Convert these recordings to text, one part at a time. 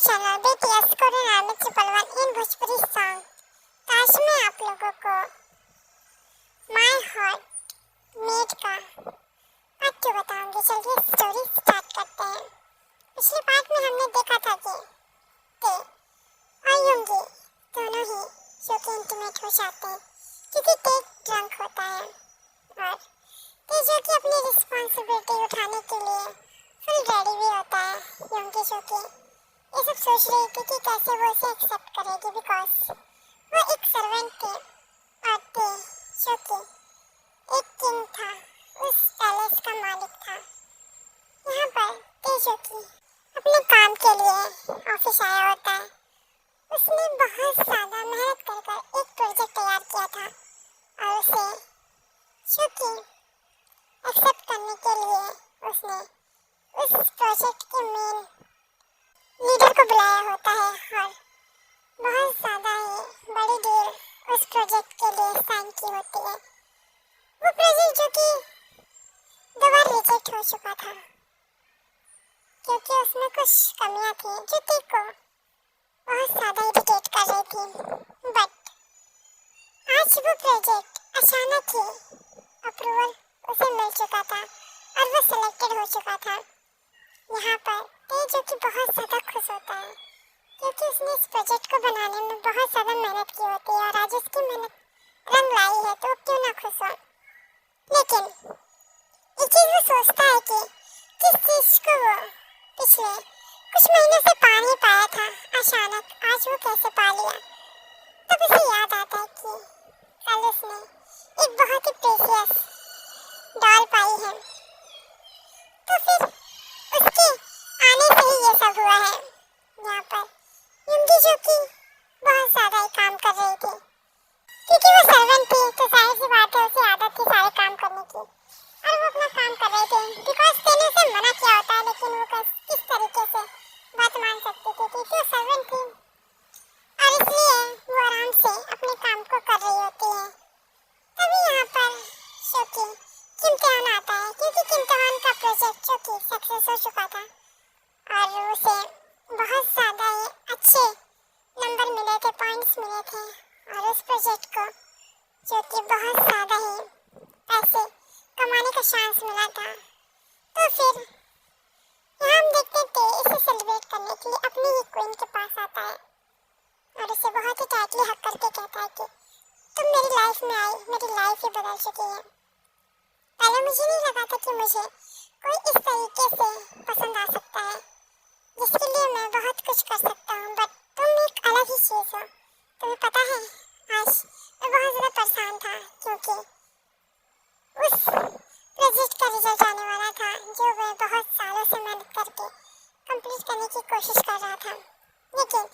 Channel BTS Korean army triple one in Bhojpuri song. तो आज मैं आप लोगों को माय हार्ट मेड का पार्ट 2 बताऊंगी। चलिए स्टोरी स्टार्ट करते हैं। पिछले पार्ट में हमने देखा था कि ते और युंगी दोनों ही शो के इंटीमेट हो जाते हैं क्योंकि ते ड्रंक होता है और ते जो कि अपनी रिस्पॉन्सिबिलिटी उठाने के लिए फुल रेडी भी होता है। युंगी जो कि ये सब सोच रही थी कि कैसे वो इसे एक्सेप्ट करेगी बिकॉज वो एक सर्वेंट थे और ते जो कि एक किंग था, उस पैलेस का मालिक था। यहाँ पर ते जो कि अपने काम के लिए ऑफिस आया होता है। उसने बहुत ज़्यादा मेहनत कर एक प्रोजेक्ट तैयार किया था और उसे जो कि एक्सेप्ट करने के लिए उसने उस प्रोजेक्ट के मेन लीडर को बुलाया होता है और बहुत ज़्यादा ही बड़ी डील उस प्रोजेक्ट के लिए साइन की होती है। वो प्रोजेक्ट जो कि 2 बार रिजेक्ट हो चुका था क्योंकि उसमें कुछ कमियां थी जो टी को बहुत ज़्यादा इरिटेट कर रही थी। बट आज वो प्रोजेक्ट अचानक ही अप्रूवल उसे मिल चुका था और वो सिलेक्टेड हो चुका था। यहाँ पर ते जो कि बहुत ज़्यादा खुश होता है क्योंकि उसने इस प्रोजेक्ट को बनाने में बहुत ज़्यादा मेहनत की होती है और आज उसकी मेहनत रंग लाई है तो क्यों ना खुश हो। लेकिन एक चीज़ वो सोचता है कि जिस चीज़ को वो पिछले कुछ महीनों से पा नहीं पाया था अचानक आज वो कैसे पा लिया। तब उसे याद आता है कि कल उसने एक बहुत ही प्रेशियस डॉल पाई है तो फिर उसके आने से ही ये सब हुआ है। यहाँ पर युंगी जो कि बहुत ज़्यादा ही काम कर रही थी क्योंकि वो सर्वेंट थी तो जाहिर सी बात है उसे आदत थी सारे काम करने की और वो अपना काम कर रही थी बिकॉज तेने उसे मना किया होता है लेकिन वो किस तरीके से बात मान सकती थी क्योंकि वो सर्वेंट थी और इसलिए वो आराम से अपने काम को कर रही होती है। तभी यहाँ पर जो कि किमतान आता है क्योंकि किमतान का प्रोजेक्ट जो कि सक्सेस हो चुका था और उसे बहुत ज़्यादा ही अच्छे नंबर मिले थे, पॉइंट्स मिले थे और उस प्रोजेक्ट को जो कि बहुत ज़्यादा ही पैसे कमाने का चांस मिला था। तो फिर यहाँ हम देखते थे इसे सेलिब्रेट करने के लिए अपनी ही क्वीन के पास आता है और उसे बहुत ही टाइटली हक करके कहता है कि तुम मेरी लाइफ में आई, मेरी लाइफ ही बदल चुकी है। पहले मुझे नहीं लगा था कि मुझे कोई इस तरीके से पसंद आ सकता है जिसके लिए मैं बहुत कुछ कर सकता हूँ बट तुम एक अलग ही चीज़ हो। तुम्हें पता है आज मैं बहुत ज़्यादा परेशान था क्योंकि उस प्रोजेक्ट का रिजल्ट आने वाला था जो मैं बहुत सालों से मेहनत करके कंप्लीट करने की कोशिश कर रहा था। लेकिन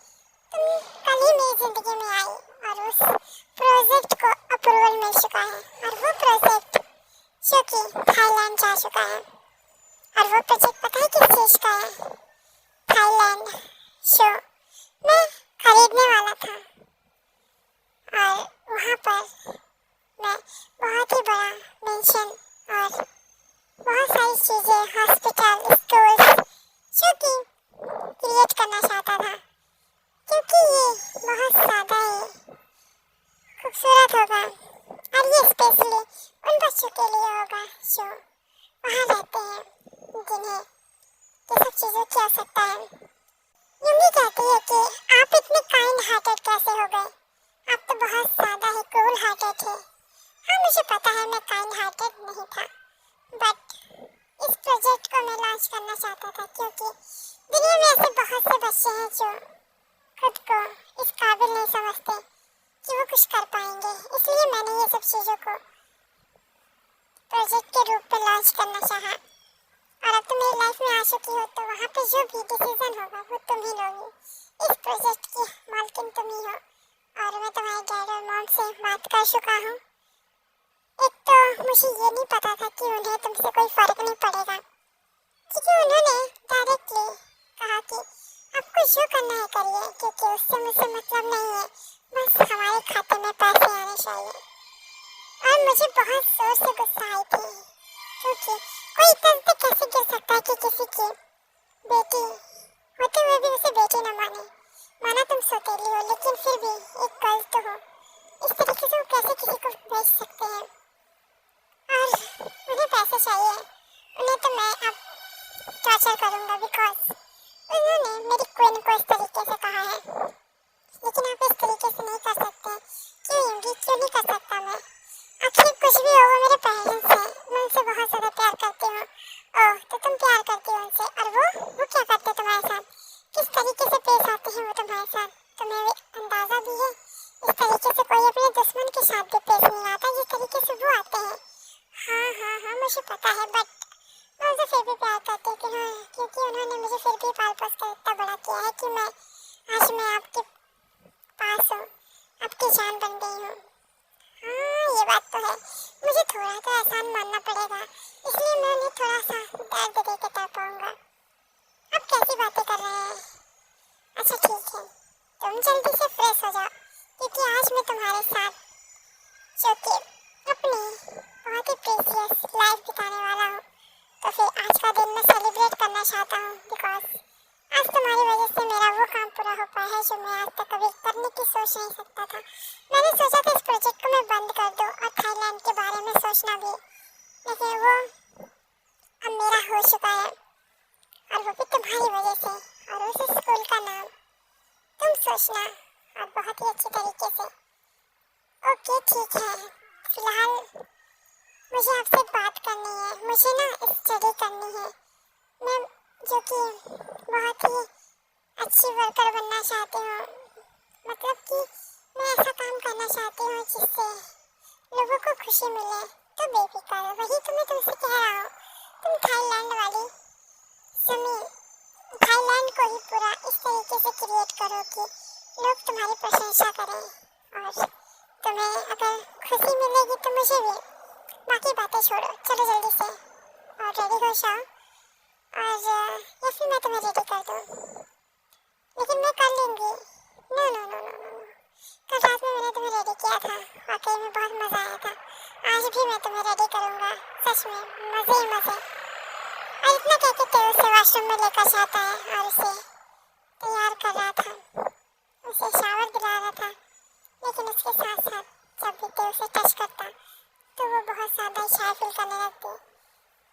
तुम कल ही मेरी ज़िंदगी में आई और उस प्रोजेक्ट को अप्रूवल मिल चुका है और वो प्रोजेक्ट जो कि थाईलैंड जा चुका है और वो प्रोजेक्ट पता है किस चीज़ का है? थाईलैंड शो मैं खरीदने वाला था और वहाँ पर मैं बहुत ही बड़ा मेंशन और बहुत सारी चीज़ें हॉस्पिटल स्कूल्स जो कि क्रिएट करना चाहता था क्योंकि ये बहुत ज़्यादा ही खूबसूरत होगा और ये स्पेशली उन बच्चों के लिए होगा जो वहाँ रहते हैं जिन्हें ये सब चीज़ों की आवश्यकता है। युंगी कहती है कि आप इतने काइंड हार्टेड कैसे हो गए, आप तो बहुत ज़्यादा ही कूल हार्टेड थे। हाँ मुझे पता है मैं काइंड हार्टेड नहीं था बट इस प्रोजेक्ट को मैं लॉन्च करना चाहता था क्योंकि दुनिया में ऐसे बहुत से बच्चे हैं जो खुद को इस काबिल नहीं समझते कि वो कुछ कर पाएंगे, इसलिए मैंने ये सब चीज़ों को प्रोजेक्ट के रूप में लॉन्च करना चाहा और अब तुम मेरी लाइफ में आ चुकी हो तो वहाँ पे जो भी डिसीजन होगा वो तुम ही लोगी। इस प्रोजेक्ट की मालकिन तुम ही हो और मैं तुम्हारे डैड और मॉम से बात कर चुका हूँ। एक तो मुझे ये नहीं पता था कि उन्हें तुमसे कोई फ़र्क नहीं पड़ेगा क्योंकि उन्होंने डायरेक्टली कहा कि आपको जो करना है करिए क्योंकि उससे मुझसे मतलब नहीं है, बस हमारे खाते में पैसे आने चाहिए। और मुझे बहुत जोर से गुस्सा आई थी क्योंकि कोई इतना कैसे गिर सकता है कि किसी की बेटी होते हुए भी उसे बेटी न माने। माना तुम सौतेली हो, लेकिन फिर भी एक गर्ल तो हो। इस तरीके से वो कैसे किसी को बेच सकते हैं? और उन्हें पैसे चाहिए। उन्हें तो मैं अब टॉर्चर करूंगा, बिकॉज उन्होंने मेरी क्वीन को इस तरीके से कहा है। लेकिन आप इस तरीके से नहीं कर सकते। क्यों यूंगी, क्यों नहीं कर सकता मैं? आखिर कुछ भी हो, वो मेरे पेरेंट्स हैं। मैं उनसे बहुत ज़्यादा प्यार करती हूँ। ओह, तो तुम प्यार करती हो उनसे, और वो क्या करते तुम्हारे साथ? किस तरीके से पेश आते हैं वो तुम्हारे साथ? तुम्हें अंदाज़ा भी है? इस तरीके से कोई अपने दुश्मन के साथ भी पेश नहीं आता जिस तरीके से वो आते हैं। हाँ हाँ हाँ, मुझे पता है, बट मैं उनसे फिर भी प्यार करती हूँ क्योंकि उन्होंने मुझे फिर भी पाल पोस कर इतना बड़ा किया है कि मैं आपके पास हूँ, आपकी जान बन गई हूँ। हाँ, ये बात तो है। मुझे थोड़ा तो एहसान मानना पड़ेगा, इसलिए मैं उन्हें थोड़ा सा दर्द दे के तड़ पाऊंगा। आप कैसी बातें कर रहे हैं? अच्छा ठीक है, तुम जल्दी से फ्रेश हो जाओ, क्योंकि आज मैं तुम्हारे साथ जो कि अपनी बहुत ही प्रीशियस लाइफ बिताने वाला हूँ। तो फिर आज का दिन मैं सेलिब्रेट करना चाहता हूँ, बिकॉज आज तुम्हारी वजह से मेरा वो काम पूरा हो पाया है जो मैं आज तक कभी करने की सोच नहीं सकता था। मैंने सोचा था इस प्रोजेक्ट को मैं बंद कर दूँ और थाईलैंड के बारे में सोचना भी, लेकिन वो अब मेरा हो चुका है, और वो भी तुम्हारी वजह से। और उस स्कूल का नाम तुम सोचना, और बहुत ही अच्छी तरीके से। ओके ठीक है, फिलहाल मुझे आपसे बात करनी है। मुझे ना स्टडी करनी है, मैं जो कि बहुत ही अच्छी वर्कर बनना चाहती हूँ। मतलब कि मैं ऐसा काम करना चाहती हूँ जिससे लोगों को खुशी मिले। तो बेफिक्र, वही तो मैं तुमसे कह रहा हूँ। तुम थाईलैंड वाली जमीन, थाईलैंड को ही पूरा इस तरीके से क्रिएट करो कि लोग तुम्हारी प्रशंसा करें, और तुम्हें अगर खुशी मिलेगी तो मुझे भी। बाकी बातें छोड़ो, चलो जल्दी से और रेडी हो जाओ, और या फिर मैं तुम्हें रेडी कर दूँ। लेकिन मैं कर लूँगी। No no no no no, कल रात में मैंने तुम्हें रेडी किया था, वाकई में बहुत मज़ा आया था। आज भी मैं तुम्हें रेडी करूँगा, सच में मज़े ही मज़े। और इतना कहते थे उसे वॉशरूम में लेकर जाता है और उसे तैयार कर रहा था, उसे शावर दिला रहा था। लेकिन उसके साथ साथ जब भी ते उसे टच करता तो वो बहुत ज़्यादा शाय फील करने लगती।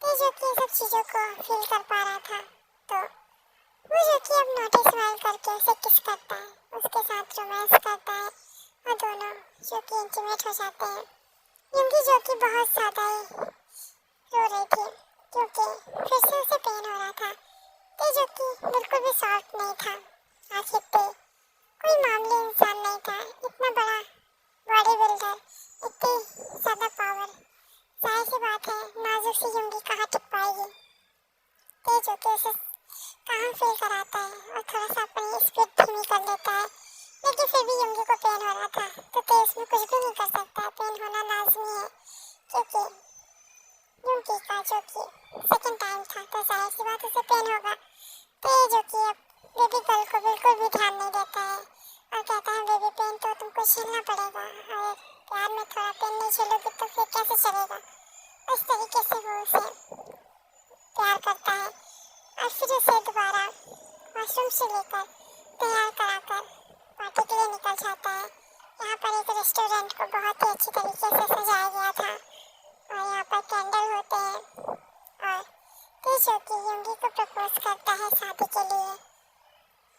ते जो कि सब चीज़ों को फील कर पा रहा था, तो वो जो कि अब नोटी स्माइल करके उसे किस करता है, उसके साथ रोमांस करता है, और दोनों जो कि इंटीमेट हो जाते हैं। यूंगी जो कि बहुत ज़्यादा ही रो रही थी क्योंकि फिर से उसे पेन हो रहा था। ते जो कि बिल्कुल भी सॉफ्ट नहीं था। आखिर ते कोई मामूली इंसान नहीं था, इतना बड़ा बॉडी बिल्डर, इतनी ज़्यादा पावर। जाहिर सी बात है नाजुक सी यूंगी कहाँ टिक पाएगी। ते जो कि उसे कहाँ फील कराता है और थोड़ा सा अपनी स्पीड धीमी कर लेता है, लेकिन फिर भी यूंगी को पेन हो रहा था। तो ते उसमें कुछ भी नहीं कर सकता, पेन होना लाजमी है क्योंकि यूंगी का जो कि सेकंड टाइम था, तो जाहिर सी बात उसे पेन होगा। तो ये जो कि अब बेबी गर्ल को बिल्कुल भी ध्यान नहीं देता है और कहता है बेबी पेन तो तुमको झेलना पड़ेगा, और प्यार में थोड़ा पेन नहीं झेलोगी तो फिर कैसे चलेगा। इस तरीके से वो उसे प्यार करता है, और फिर उसे दोबारा वॉशरूम से लेकर तैयार कराकर पार्टी के लिए निकल जाता है। यहाँ पर एक रेस्टोरेंट को बहुत ही अच्छी तरीके से सजाया गया था, और यहाँ पर कैंडल होते हैं, और ते जो कि यूंगी को प्रपोज करता है शादी के लिए,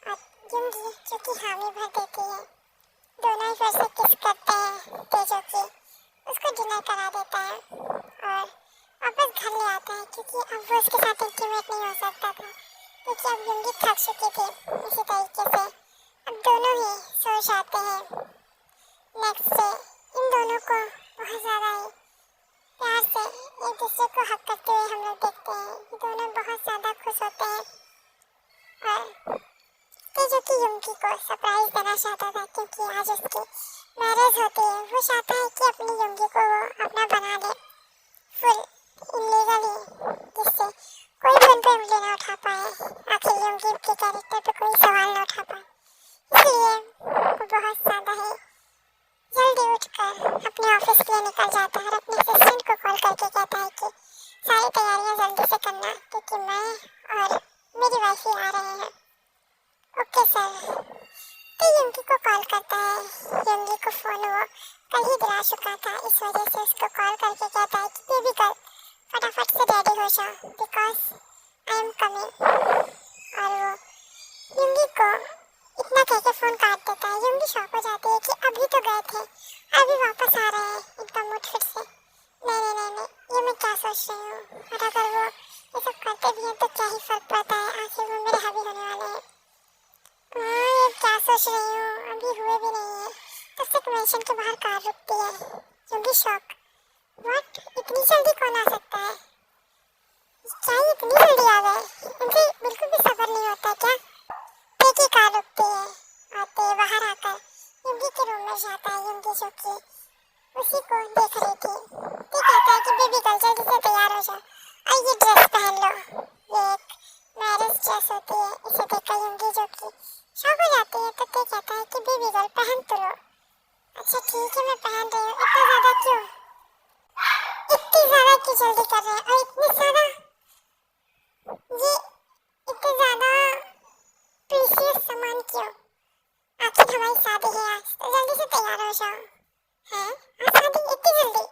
और यूंगी जो कि हामी भर देती है। दोनों ही फिर से किस करते हैं। ते जो कि उसको डिनर करा देता है और वापस घर ले आता है, क्योंकि अब वो उसके साथ इंटीमेट नहीं हो सकता था, क्योंकि अब यूंगी थक चुकी थी। इसी तरीके से अब दोनों ही सो जाते हैं। नेक्स्ट डे इन दोनों को बहुत ज़्यादा ही प्यार से एक दूसरे को हक करते हुए हम लोग देखते हैं। दोनों बहुत ज़्यादा खुश होते हैं, और ते जो कि यूंगी को सरप्राइज देना चाहता था क्योंकि आज उसकी मैरिज होती है। वो चाहता है कि अपनी यूंगी को वो अपना बना ले फुल इलीगली, जिससे कोई भी उन पर उंगली न उठा पाए, आखिर यूंगी के कैरेक्टर पे कोई सवाल न उठा पाए। इसलिए वो बहुत ज़्यादा ही जल्दी उठकर अपने ऑफिस के लिए निकल जाता है और अपने असिस्टेंट को कॉल करके कहता है कि सारी तैयारियां जल्दी से करना, क्योंकि मैं और मेरी वाइफ ही आ रहे हैं। युंगी को कॉल करता है। युंगी को फोन वो कल ही दिला चुका था, इस वजह से उसको कॉल करके कहता है कि बेबी गर्ल फटाफट से रेडी हो जाओ बिकॉज आई एम कमिंग। और वो युंगी को इतना कह के फोन काट देता है। युंगी शॉक हो जाती है कि अभी तो गए थे, अभी वापस आ रहे हैं एकदम मुठ फिर से। नहीं नहीं नहीं नहीं, ये मैं क्या सोच रही हूँ, और अगर वो ये सब करते भी हैं तो क्या ही फर्क पड़ता है, आखिर वो मेरे हबी होने वाले हैं। हाँ ये क्या सोच रही हूँ, अभी हुए भी नहीं है। तब तक मेंशन के बाहर कार रुकती है। युंगी शॉक, व्हाट, इतनी जल्दी कौन आ सकता है, क्या ये इतनी जल्दी आ गए, इनसे बिल्कुल भी सब्र नहीं होता क्या। देखिए कार रुकती है, आते बाहर आकर युंगी के रूम में जाता है। युंगी जो कि उसी को देख रही थी, ये कहता है कि बेबी गर्ल जल्दी से तैयार हो जाओ और ये ड्रेस पहन लो, ये एक मैरिज ड्रेस होती है। इसे देखकर युंगी जो कि शौक हो जाती है तो ये कहता है कि बेबी गर्ल पहन तो लो। अच्छा ठीक है मैं पहन रही हूँ, इतना ज्यादा क्यों, इतनी ज्यादा क्यों जल्दी कर रहे हैं, और इतनी ज्यादा ये इतने ज्यादा प्रीशियस सामान क्यों, आखिर हमारी शादी है आज, तो जल्दी से तैयार हो जाओ। हैं हाँ शादी इतनी जल्दी,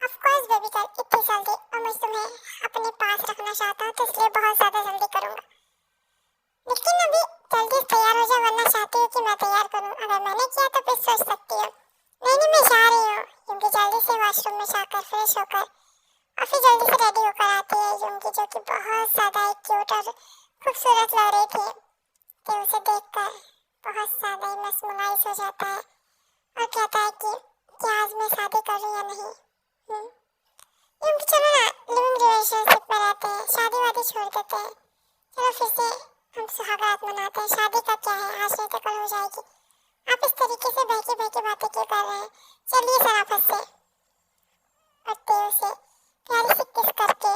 ऑफ कोर्स बेबी गर्ल इतनी जल्दी, और मैं तुम्हें अपने पास रखना चाहता हूँ तो इसलिए बहुत ज्यादा जल्दी करूँगा, लेकिन अभी जल्दी तैयार हो जाओ वरना चाहती हूँ कि मैं तैयार करूँ, अगर मैंने किया तो फिर सोच सकती हो। नहीं नहीं मैं जा रही हूँ। युंगी जल्दी से वॉशरूम में जाकर फ्रेश होकर और फिर जल्दी से रेडी होकर आती है। युंगी जो कि बहुत ज्यादा क्यूट और खूबसूरत लग रही थी, तो उसे देखकर बहुत ज्यादा ही mesmerize हो जाता है और कहता है कि क्या आज मैं शादी करूँ या नहीं। युंगी चलो ना लिविंग रिलेशनशिप में रहते हैं, शादी वादी छोड़ देते हैं, चलो फिर से हम सुहागरात मनाते हैं, शादी का क्या है, आज नहीं तो कल हो जाएगी। आप इस तरीके से बहकी बहकी बातें क्यों कर रहे हैं, चलिए शराफत से। उठते उसे प्यारी सी किस करके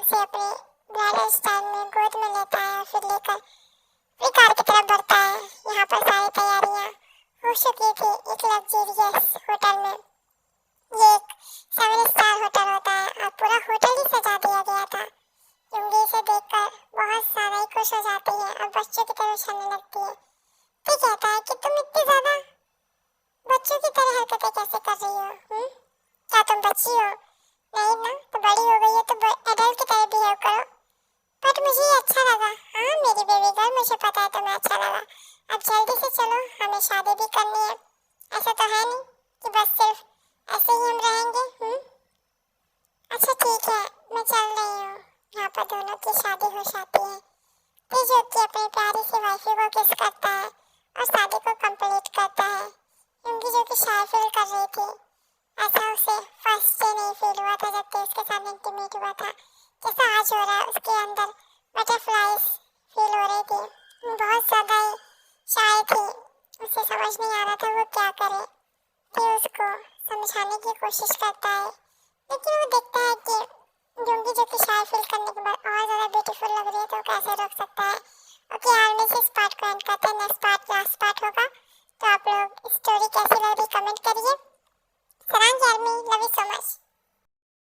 उसे अपने ब्राइडल स्टाइल में गोद में लेता है और फिर लेकर अपनी कार की तरफ बढ़ता है। यहाँ पर सारी तैयारियां हो चुकी थी एक लग्जरियस होटल में। ये एक 7 स्टार होटल होता है और पूरा होटल ही सजा दिया गया था। युंगी इसे देखकर बहुत ज्यादा ही खुश हो जाती है और बच्चों की तरह उछलने लगती है। तो कहता है कि तुम इतनी ज्यादा बच्चों की तरह हरकतें कैसे कर रही हो, क्या तुम बच्ची हो, नहीं ना, तो बड़ी हो गई है तो एडल्ट की तरह बिहेव करो। बट मुझे ये अच्छा लगा, हाँ मेरी बेबी गर्ल मुझे पता है तुम्हें अच्छा लगा, अब जल्दी से चलो हमें शादी भी करनी है, ऐसा तो है नहीं कि बस सिर्फ ऐसे ही हम रहेंगे। अच्छा ठीक है मैं चल रही हूँ। यहाँ पर दोनों की शादी हो जाती है। तो जो कि अपनी प्यारी सी वाइफी को किस करता है और शादी को कंप्लीट करता है। युंगी जो कि शाय फील कर रही थी, ऐसा उसे फर्स्ट डे नहीं फील हुआ था जब ते उसके साथ इंटीमेट हुआ था, जैसा आज हो रहा है उसके अंदर बटरफ्लाइज फील हो रही थी। बहुत ज्यादा ही शाय थी, उसे समझ नहीं आ रहा था वो क्या करे। ते उसको समझाने की कोशिश करता है, लेकिन वो देखता है कि युंगी जो कि शाय फील करने के बाद और ज्यादा ब्यूटीफुल लग रही है तो कैसे रोक सकता